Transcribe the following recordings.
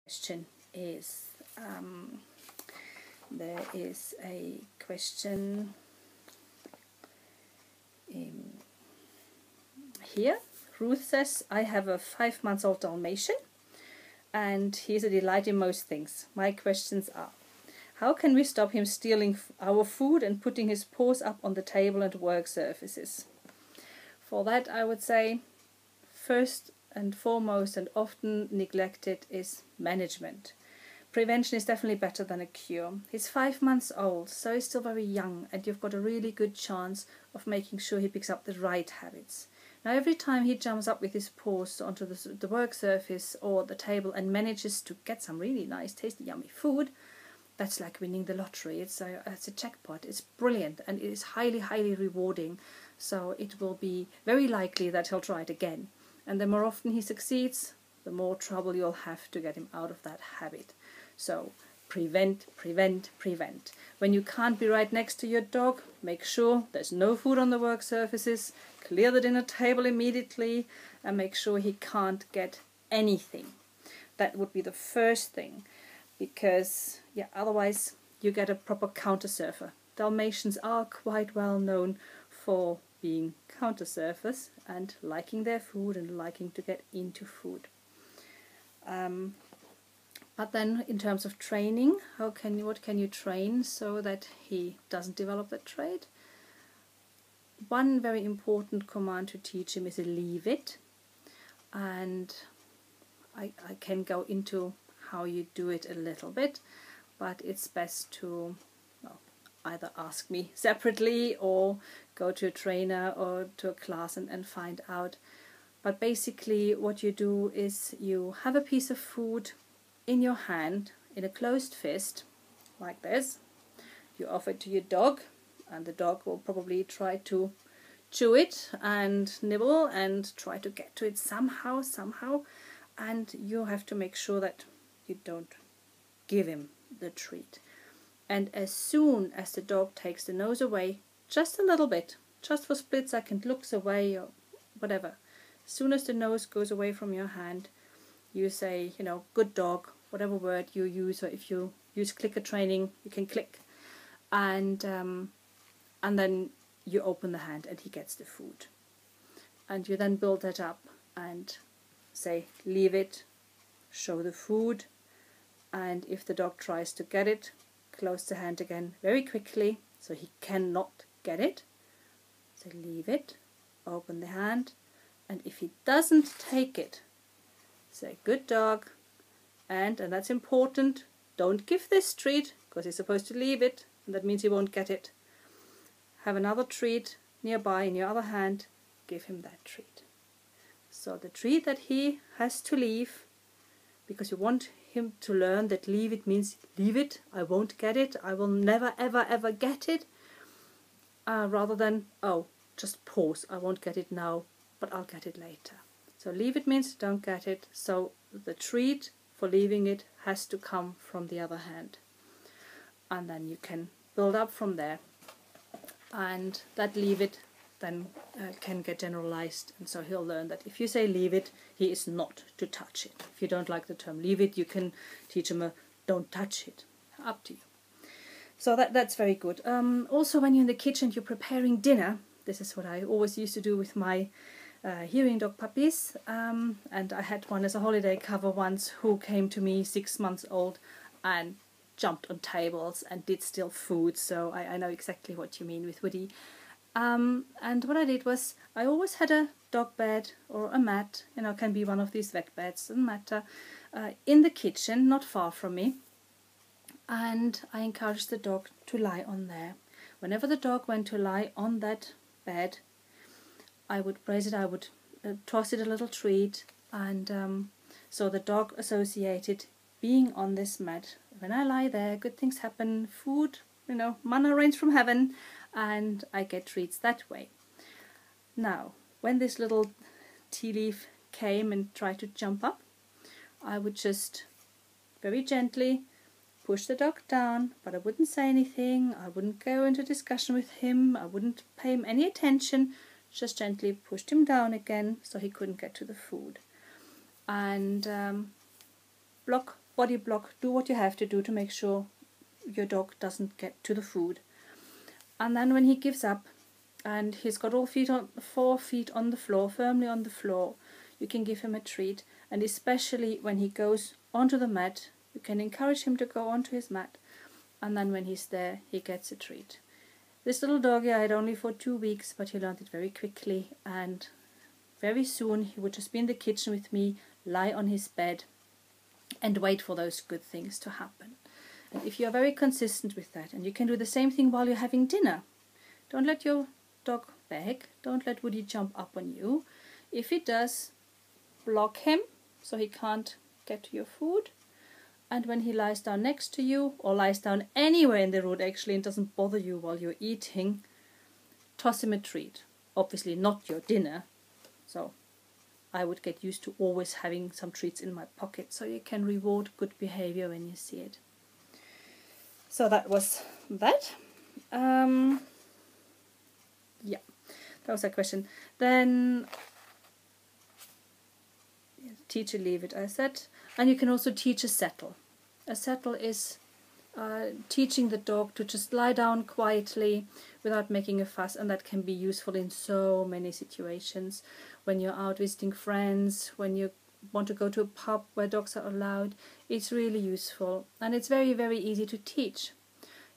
Question is there is a question here. Ruth says, I have a 5-month-old Dalmatian and he's a delight in most things. My questions are, how can we stop him stealing our food and putting his paws up on the table and work surfaces? For that, I would say, first and foremost and often neglected is management. Prevention is definitely better than a cure. He's 5 months old, so he's still very young, and you've got a really good chance of making sure he picks up the right habits. Now, every time he jumps up with his paws onto the work surface or the table and manages to get some really nice, tasty, yummy food, that's like winning the lottery. It's a jackpot. It's brilliant, and it is highly, highly rewarding. So it will be very likely that he'll try it again. And the more often he succeeds, the more trouble you'll have to get him out of that habit. So prevent, prevent, prevent. When you can't be right next to your dog, make sure there's no food on the work surfaces, clear the dinner table immediately, and make sure he can't get anything. That would be the first thing, because otherwise you get a proper counter surfer. Dalmatians are quite well known for being counter surfers and liking their food and liking to get into food. But then in terms of training, what can you train so that he doesn't develop that trait? One very important command to teach him is a leave it. And I can go into how you do it a little bit, but it's best to either ask me separately or go to a trainer or to a class and find out. But basically what you do is you have a piece of food in your hand in a closed fist like this. You offer it to your dog, and the dog will probably try to chew it and nibble and try to get to it somehow, and you have to make sure that you don't give him the treat. And as soon as the dog takes the nose away, just a little bit, just for a split second, looks away or whatever, as soon as the nose goes away from your hand, you say, good dog, whatever word you use, or if you use clicker training, you can click, and then you open the hand and he gets the food. And you then build that up and say, leave it, show the food, and if the dog tries to get it, close the hand again very quickly so he cannot get it. So leave it, open the hand, and if he doesn't take it, say good dog, and that's important, don't give this treat because he's supposed to leave it, and that means he won't get it. Have another treat nearby in your other hand, give him that treat. So the treat that he has to leave, because you want him to learn that leave it means leave it, I won't get it, I will never ever ever get it, rather than just pause, I won't get it now but I'll get it later. So leave it means don't get it, so the treat for leaving it has to come from the other hand, and then you can build up from there, and that leave it then can get generalized, and so he'll learn that if you say leave it, he is not to touch it. If you don't like the term leave it, you can teach him a don't touch it, up to you. So that's very good. Also, when you're in the kitchen, you're preparing dinner. This is what I always used to do with my hearing dog puppies, and I had one as a holiday cover once who came to me 6 months old and jumped on tables and did steal food, so I know exactly what you mean with Woody. And what I did was, I always had a dog bed or a mat, can be one of these vet beds, doesn't matter, in the kitchen, not far from me, and I encouraged the dog to lie on there. Whenever the dog went to lie on that bed, I would praise it, I would toss it a little treat, and so the dog associated being on this mat. When I lie there, good things happen, food, manna rains from heaven, and I get treats that way. Now, when this little tea leaf came and tried to jump up, I would just very gently push the dog down, but I wouldn't say anything, I wouldn't go into discussion with him, I wouldn't pay him any attention, just gently pushed him down again so he couldn't get to the food. And block body block, do what you have to do to make sure your dog doesn't get to the food. And then when he gives up and he's got all 4 feet on the floor, firmly on the floor, you can give him a treat. And especially when he goes onto the mat, you can encourage him to go onto his mat, and then when he's there, he gets a treat. This little doggy I had only for 2 weeks, but he learned it very quickly, and very soon he would just be in the kitchen with me, lie on his bed, and wait for those good things to happen. And if you are very consistent with that, and you can do the same thing while you're having dinner, don't let your dog beg, don't let Woody jump up on you. If he does, block him so he can't get to your food. And when he lies down next to you, or lies down anywhere in the road actually and doesn't bother you while you're eating, toss him a treat. Obviously not your dinner, so I would get used to always having some treats in my pocket so you can reward good behavior when you see it. So that was that. Yeah, that was a question. Then teach a leave it, I said. And you can also teach a settle. A settle is teaching the dog to just lie down quietly without making a fuss, and that can be useful in so many situations. When you're out visiting friends, when you want to go to a pub where dogs are allowed, it's really useful. And it's very, very easy to teach.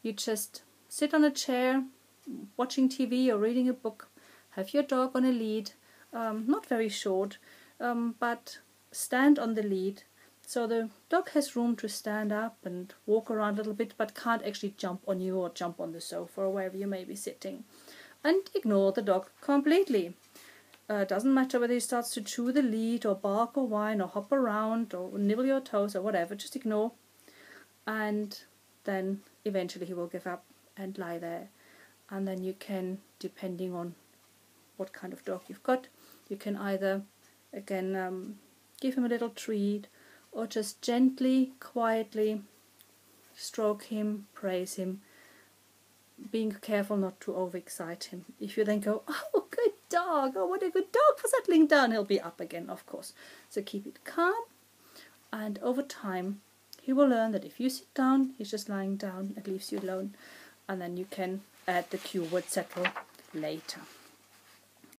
You just sit on a chair, watching TV or reading a book, have your dog on a lead, not very short, but stand on the lead. So the dog has room to stand up and walk around a little bit, but can't actually jump on you or jump on the sofa or wherever you may be sitting. And ignore the dog completely. Doesn't matter whether he starts to chew the lead or bark or whine or hop around or nibble your toes or whatever, just ignore. And then eventually he will give up and lie there. And then you can, depending on what kind of dog you've got, you can either, again, give him a little treat, or just gently, quietly stroke him, praise him, being careful not to overexcite him. If you then go, oh, good dog, oh, what a good dog for settling down, he'll be up again, of course. So keep it calm, and over time he will learn that if you sit down, he's just lying down and leaves you alone, and then you can add the cue word settle later.